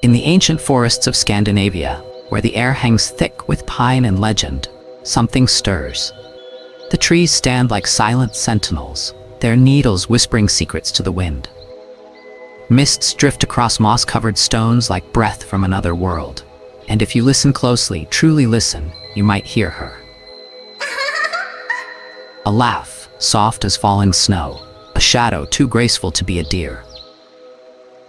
In the ancient forests of Scandinavia, where the air hangs thick with pine and legend, something stirs. The trees stand like silent sentinels, their needles whispering secrets to the wind. Mists drift across moss-covered stones like breath from another world. And if you listen closely, truly listen, you might hear her. A laugh, soft as falling snow, a shadow too graceful to be a deer.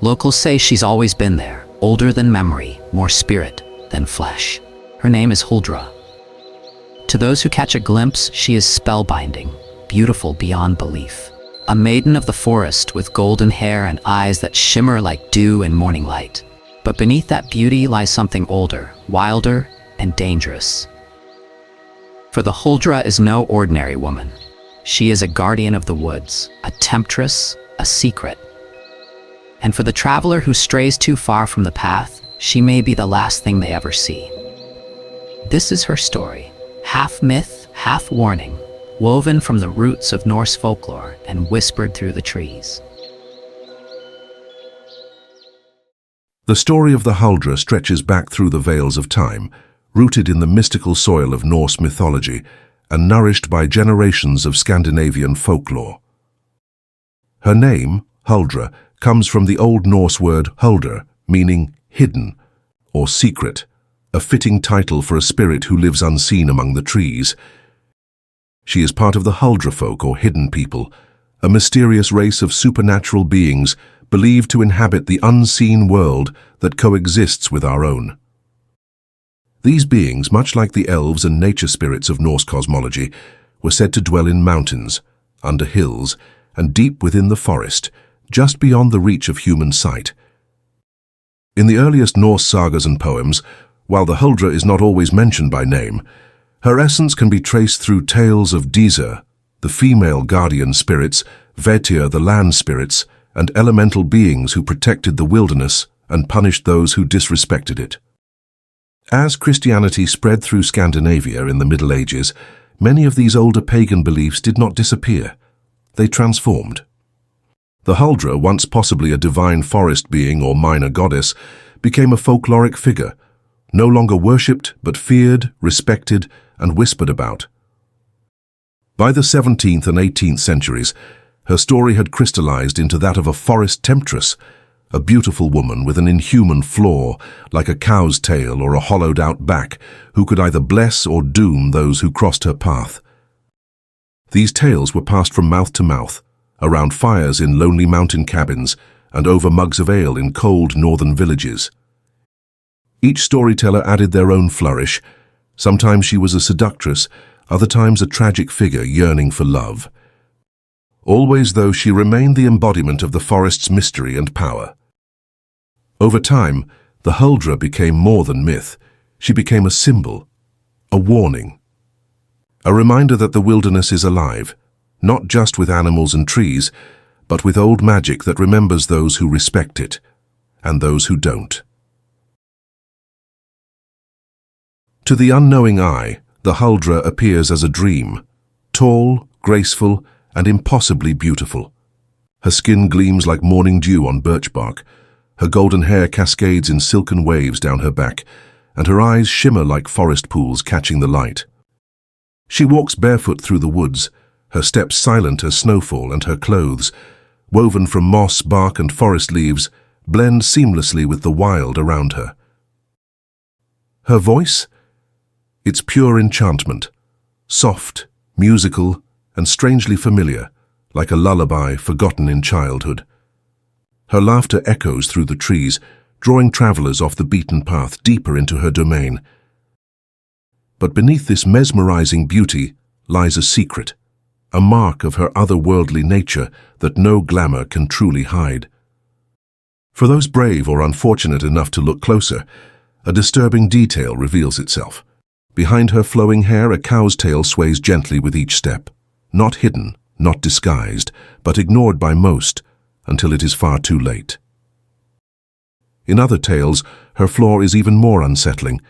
Locals say she's always been there, older than memory, more spirit than flesh. Her name is Huldra. To those who catch a glimpse, she is spellbinding, beautiful beyond belief. A maiden of the forest with golden hair and eyes that shimmer like dew in morning light. But beneath that beauty lies something older, wilder, and dangerous. For the Huldra is no ordinary woman. She is a guardian of the woods, a temptress, a secret. And for the traveler who strays too far from the path, she may be the last thing they ever see. This is her story, half myth, half warning, woven from the roots of Norse folklore and whispered through the trees. The story of the Huldra stretches back through the veils of time, rooted in the mystical soil of Norse mythology and nourished by generations of Scandinavian folklore. Her name, Huldra, comes from the Old Norse word Huldr, meaning hidden or secret, a fitting title for a spirit who lives unseen among the trees. She is part of the Huldra folk or hidden people, a mysterious race of supernatural beings believed to inhabit the unseen world that coexists with our own. These beings, much like the elves and nature spirits of Norse cosmology, were said to dwell in mountains, under hills, and deep within the forest, just beyond the reach of human sight. In the earliest Norse sagas and poems, while the Huldra is not always mentioned by name, her essence can be traced through tales of Disa, the female guardian spirits, Vetir, the land spirits, and elemental beings who protected the wilderness and punished those who disrespected it. As Christianity spread through Scandinavia in the Middle Ages, many of these older pagan beliefs did not disappear. They transformed. The Huldra, once possibly a divine forest being or minor goddess, became a folkloric figure, no longer worshipped but feared, respected, and whispered about. By the 17th and 18th centuries, her story had crystallized into that of a forest temptress, a beautiful woman with an inhuman flaw, like a cow's tail or a hollowed-out back, who could either bless or doom those who crossed her path. These tales were passed from mouth to mouth, around fires in lonely mountain cabins, and over mugs of ale in cold northern villages. Each storyteller added their own flourish. Sometimes she was a seductress, other times a tragic figure yearning for love. Always, though, she remained the embodiment of the forest's mystery and power. Over time, the Huldra became more than myth. She became a symbol, a warning, a reminder that the wilderness is alive, not just with animals and trees, but with old magic that remembers those who respect it and those who don't. To the unknowing eye, the Huldra appears as a dream, tall, graceful, and impossibly beautiful. Her skin gleams like morning dew on birch bark, her golden hair cascades in silken waves down her back, and her eyes shimmer like forest pools catching the light. She walks barefoot through the woods, her steps silent as snowfall, and her clothes, woven from moss, bark, and forest leaves, blend seamlessly with the wild around her. Her voice? It's pure enchantment, soft, musical, and strangely familiar, like a lullaby forgotten in childhood. Her laughter echoes through the trees, drawing travelers off the beaten path deeper into her domain. But beneath this mesmerizing beauty lies a secret, a mark of her otherworldly nature that no glamour can truly hide. For those brave or unfortunate enough to look closer, a disturbing detail reveals itself. Behind her flowing hair, a cow's tail sways gently with each step. Not hidden, not disguised, but ignored by most, until it is far too late. In other tales, her flaw is even more unsettling,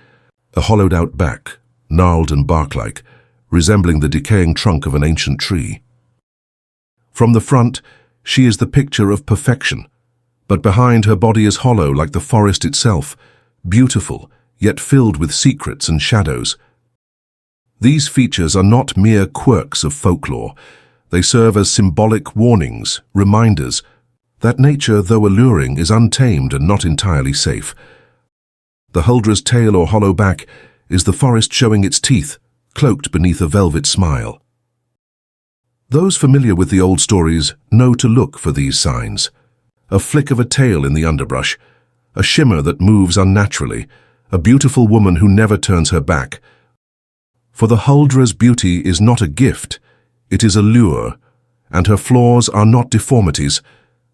a hollowed-out back, gnarled and bark-like, resembling the decaying trunk of an ancient tree. From the front, she is the picture of perfection, But behind, her body is hollow like the forest itself, beautiful, yet filled with secrets and shadows. These features are not mere quirks of folklore. They serve as symbolic warnings, reminders, that nature, though alluring, is untamed and not entirely safe. The Huldra's tail or hollow back is the forest showing its teeth, cloaked beneath a velvet smile. Those familiar with the old stories know to look for these signs. A flick of a tail in the underbrush, a shimmer that moves unnaturally, a beautiful woman who never turns her back. For the Huldra's beauty is not a gift, it is a lure, and her flaws are not deformities,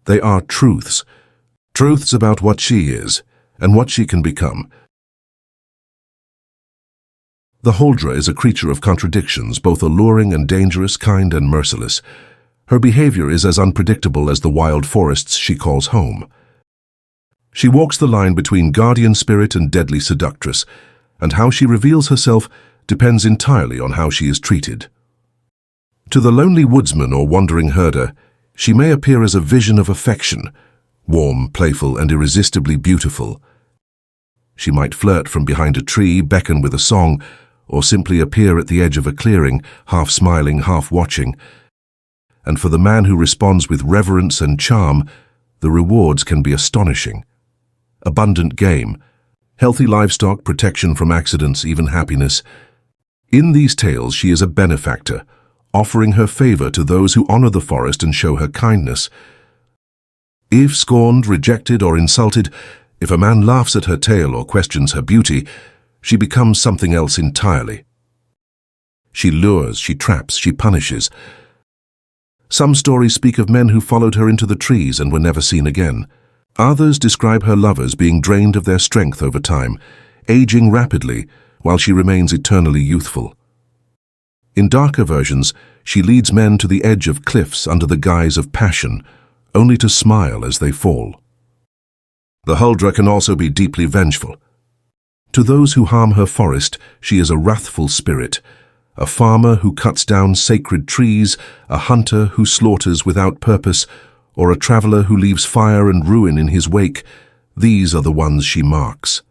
they are truths. Truths about what she is, and what she can become. The Huldra is a creature of contradictions, both alluring and dangerous, kind and merciless. Her behavior is as unpredictable as the wild forests she calls home. She walks the line between guardian spirit and deadly seductress, and how she reveals herself depends entirely on how she is treated. To the lonely woodsman or wandering herder, she may appear as a vision of affection, warm, playful, and irresistibly beautiful. She might flirt from behind a tree, beckon with a song, or simply appear at the edge of a clearing, half smiling, half watching. And for the man who responds with reverence and charm, the rewards can be astonishing. Abundant game, healthy livestock, protection from accidents, even happiness. In these tales she is a benefactor, offering her favor to those who honor the forest and show her kindness. If scorned, rejected, or insulted, if a man laughs at her tale or questions her beauty, she becomes something else entirely. She lures, she traps, she punishes. Some stories speak of men who followed her into the trees and were never seen again. Others describe her lovers being drained of their strength over time, aging rapidly while she remains eternally youthful. In darker versions, she leads men to the edge of cliffs under the guise of passion, only to smile as they fall. The Huldra can also be deeply vengeful. To those who harm her forest, she is a wrathful spirit, a farmer who cuts down sacred trees, a hunter who slaughters without purpose, or a traveler who leaves fire and ruin in his wake. These are the ones she marks.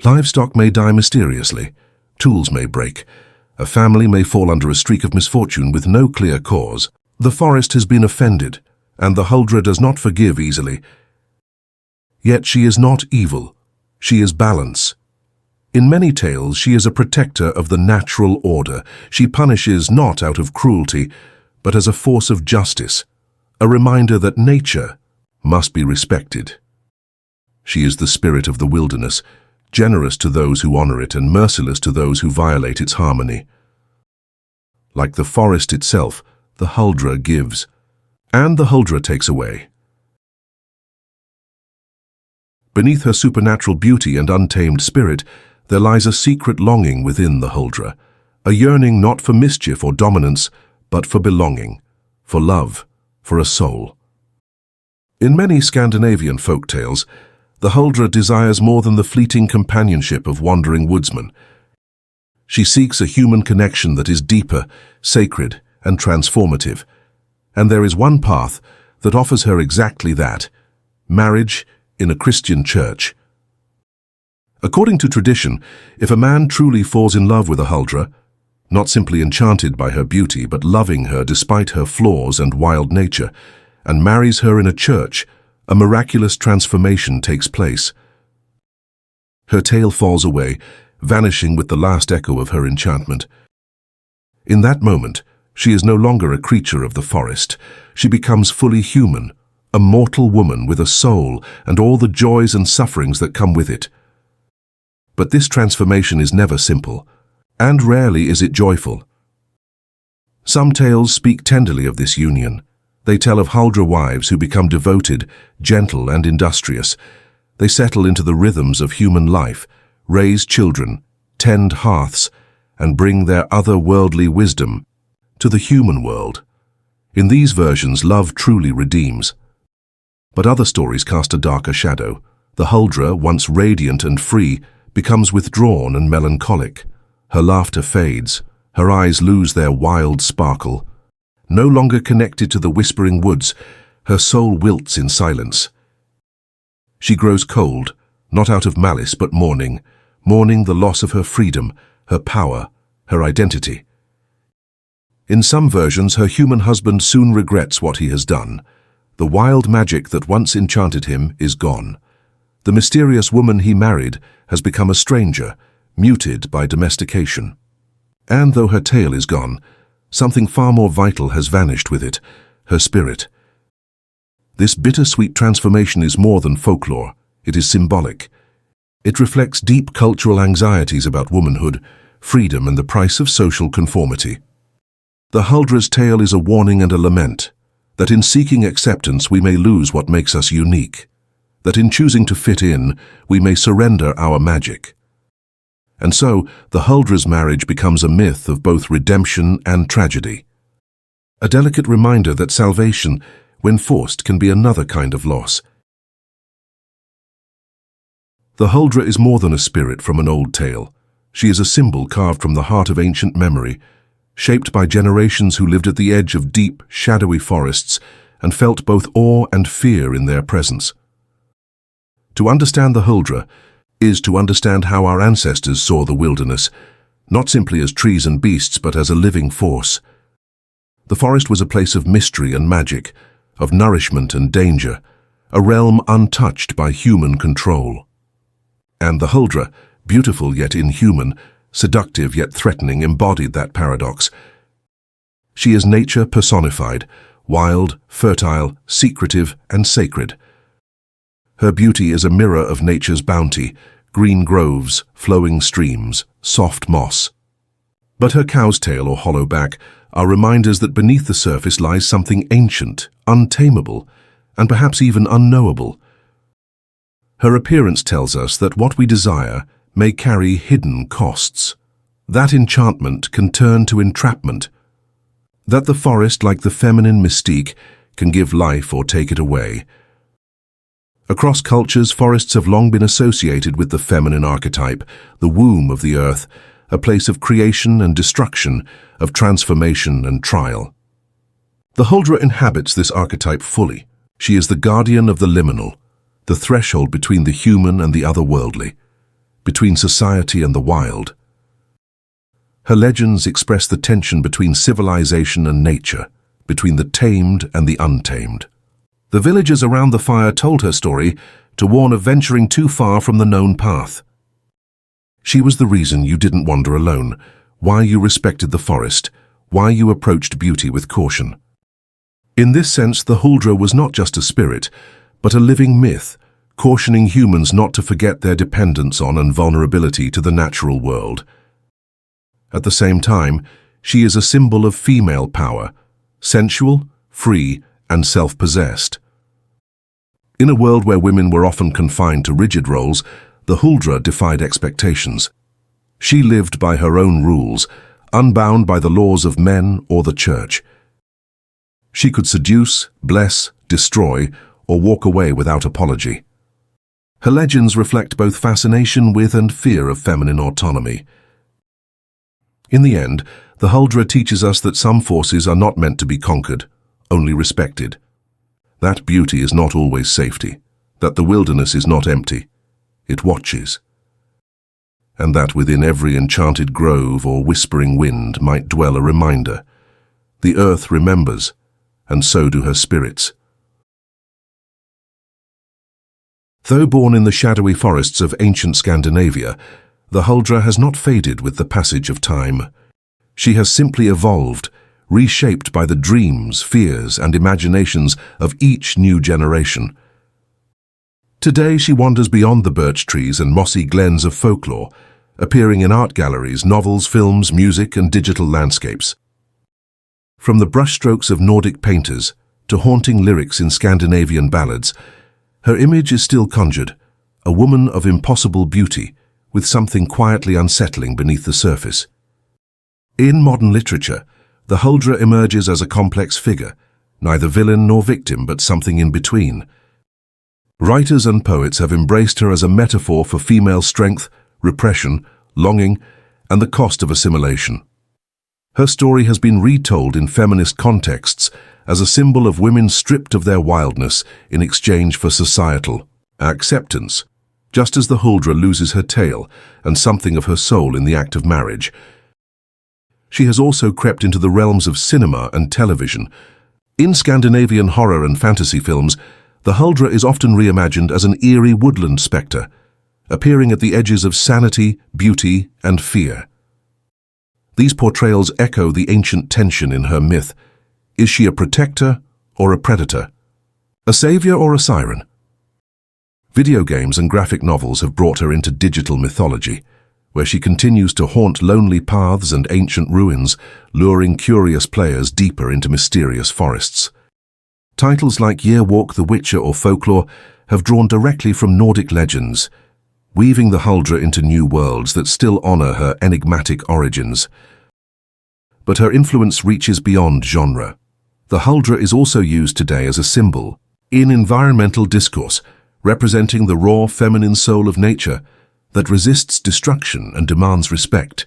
Livestock may die mysteriously, tools may break, a family may fall under a streak of misfortune with no clear cause. The forest has been offended, and the Huldra does not forgive easily. Yet she is not evil. She is balance. In many tales, she is a protector of the natural order. She punishes not out of cruelty, but as a force of justice, a reminder that nature must be respected. She is the spirit of the wilderness, generous to those who honor it and merciless to those who violate its harmony. Like the forest itself, the Huldra gives, and the Huldra takes away. Beneath her supernatural beauty and untamed spirit, there lies a secret longing within the Huldra, a yearning not for mischief or dominance, but for belonging, for love, for a soul. In many Scandinavian folk tales, the Huldra desires more than the fleeting companionship of wandering woodsmen. She seeks a human connection that is deeper, sacred, and transformative. And there is one path that offers her exactly that: marriage in a Christian church. According to tradition, if a man truly falls in love with a Huldra, not simply enchanted by her beauty, but loving her despite her flaws and wild nature, and marries her in a church, a miraculous transformation takes place. Her tail falls away, vanishing with the last echo of her enchantment. In that moment, she is no longer a creature of the forest. She becomes fully human, a mortal woman with a soul and all the joys and sufferings that come with it. But this transformation is never simple, and rarely is it joyful. Some tales speak tenderly of this union. They tell of Huldra wives who become devoted, gentle, and industrious. They settle into the rhythms of human life, raise children, tend hearths, and bring their otherworldly wisdom to the human world. In these versions, love truly redeems. But other stories cast a darker shadow. The Huldra, once radiant and free, becomes withdrawn and melancholic. Her laughter fades, her eyes lose their wild sparkle. No longer connected to the whispering woods, her soul wilts in silence. She grows cold, not out of malice but mourning the loss of her freedom, her power, her identity. In some versions, her human husband soon regrets what he has done. The wild magic that once enchanted him is gone. The mysterious woman he married has become a stranger, muted by domestication. And though her tail is gone, something far more vital has vanished with it, her spirit. This bittersweet transformation is more than folklore, it is symbolic. It reflects deep cultural anxieties about womanhood, freedom, and the price of social conformity. The Huldra's tale is a warning and a lament, that in seeking acceptance we may lose what makes us unique, that in choosing to fit in we may surrender our magic. And so, the Huldra's marriage becomes a myth of both redemption and tragedy. A delicate reminder that salvation, when forced, can be another kind of loss. The Huldra is more than a spirit from an old tale. She is a symbol carved from the heart of ancient memory, shaped by generations who lived at the edge of deep, shadowy forests and felt both awe and fear in their presence. To understand the Huldra is to understand how our ancestors saw the wilderness, not simply as trees and beasts, but as a living force. The forest was a place of mystery and magic, of nourishment and danger, a realm untouched by human control. And the Huldra, beautiful yet inhuman, seductive yet threatening, embodied that paradox. She is nature personified, wild, fertile, secretive, and sacred. Her beauty is a mirror of nature's bounty, green groves, flowing streams, soft moss. But her cow's tail or hollow back are reminders that beneath the surface lies something ancient, untamable, and perhaps even unknowable. Her appearance tells us that what we desire may carry hidden costs. That enchantment can turn to entrapment. That the forest, like the feminine mystique, can give life or take it away. Across cultures, forests have long been associated with the feminine archetype, the womb of the earth, a place of creation and destruction, of transformation and trial. The Huldra inhabits this archetype fully. She is the guardian of the liminal, the threshold between the human and the otherworldly, between society and the wild. Her legends express the tension between civilization and nature, between the tamed and the untamed. The villagers around the fire told her story to warn of venturing too far from the known path. She was the reason you didn't wander alone, why you respected the forest, why you approached beauty with caution. In this sense, the Huldra was not just a spirit, but a living myth, cautioning humans not to forget their dependence on and vulnerability to the natural world. At the same time, she is a symbol of female power, sensual, free, and self-possessed. In a world where women were often confined to rigid roles, the Huldra defied expectations. She lived by her own rules, unbound by the laws of men or the church. She could seduce, bless, destroy, or walk away without apology. Her legends reflect both fascination with and fear of feminine autonomy. In the end, the Huldra teaches us that some forces are not meant to be conquered, only respected. That beauty is not always safety, that the wilderness is not empty, it watches. And that within every enchanted grove or whispering wind might dwell a reminder. The earth remembers, and so do her spirits. Though born in the shadowy forests of ancient Scandinavia, the Huldra has not faded with the passage of time. She has simply evolved, reshaped by the dreams, fears, and imaginations of each new generation. Today she wanders beyond the birch trees and mossy glens of folklore, appearing in art galleries, novels, films, music, and digital landscapes. From the brushstrokes of Nordic painters to haunting lyrics in Scandinavian ballads, her image is still conjured, a woman of impossible beauty, with something quietly unsettling beneath the surface. In modern literature, the Huldra emerges as a complex figure, neither villain nor victim, but something in between. Writers and poets have embraced her as a metaphor for female strength, repression, longing, and the cost of assimilation. Her story has been retold in feminist contexts as a symbol of women stripped of their wildness in exchange for societal Acceptance. Just as the Huldra loses her tail and something of her soul in the act of marriage, she has also crept into the realms of cinema and television. In Scandinavian horror and fantasy films, the Huldra is often reimagined as an eerie woodland spectre, appearing at the edges of sanity, beauty, and fear. These portrayals echo the ancient tension in her myth. Is she a protector or a predator? A savior or a siren? Video games and graphic novels have brought her into digital mythology, where she continues to haunt lonely paths and ancient ruins, luring curious players deeper into mysterious forests. Titles like Year Walk, The Witcher, or Folklore have drawn directly from Nordic legends, weaving the Huldra into new worlds that still honor her enigmatic origins. But her influence reaches beyond genre. The Huldra is also used today as a symbol in environmental discourse, representing the raw feminine soul of nature that resists destruction and demands respect.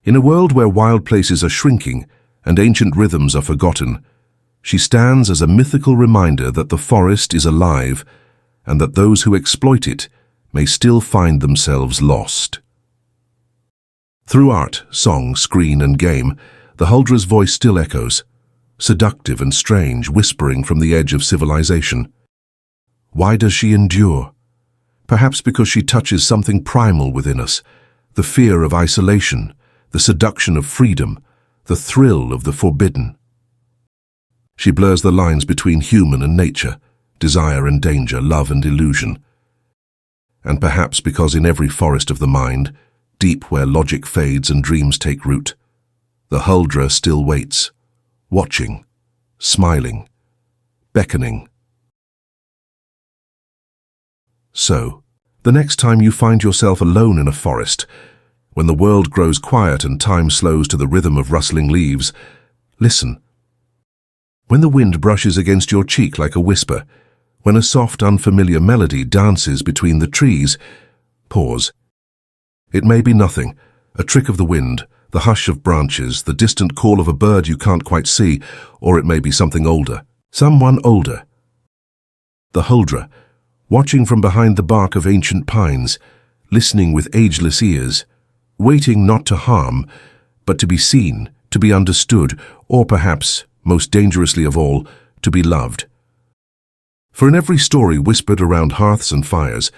In a world where wild places are shrinking and ancient rhythms are forgotten, she stands as a mythical reminder that the forest is alive and that those who exploit it may still find themselves lost. Through art, song, screen, and game, the Huldra's voice still echoes, seductive and strange, whispering from the edge of civilization. Why does she endure? Perhaps because she touches something primal within us, the fear of isolation, the seduction of freedom, the thrill of the forbidden. She blurs the lines between human and nature, desire and danger, love and illusion. And perhaps because in every forest of the mind, deep where logic fades and dreams take root, the Huldra still waits, watching, smiling, beckoning. So, the next time you find yourself alone in a forest, when the world grows quiet and time slows to the rhythm of rustling leaves, listen. When the wind brushes against your cheek like a whisper, when a soft, unfamiliar melody dances between the trees, pause. It may be nothing, a trick of the wind, the hush of branches, the distant call of a bird you can't quite see, or it may be something older, someone older. The Huldra, watching from behind the bark of ancient pines, listening with ageless ears, waiting not to harm, but to be seen, to be understood, or perhaps, most dangerously of all, to be loved. For in every story whispered around hearths and fires,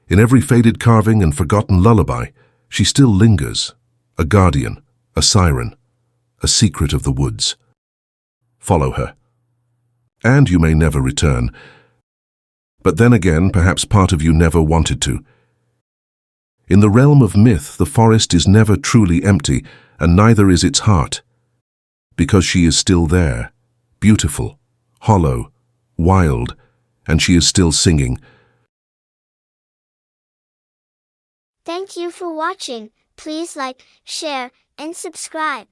in every faded carving and forgotten lullaby, she still lingers, a guardian, a siren, a secret of the woods. Follow her. And you may never return. But then again, perhaps part of you never wanted to. In the realm of myth, the forest is never truly empty, and neither is its heart, because she is still there, beautiful, hollow, wild, and she is still singing. Thank you for watching. Please like, share, and subscribe.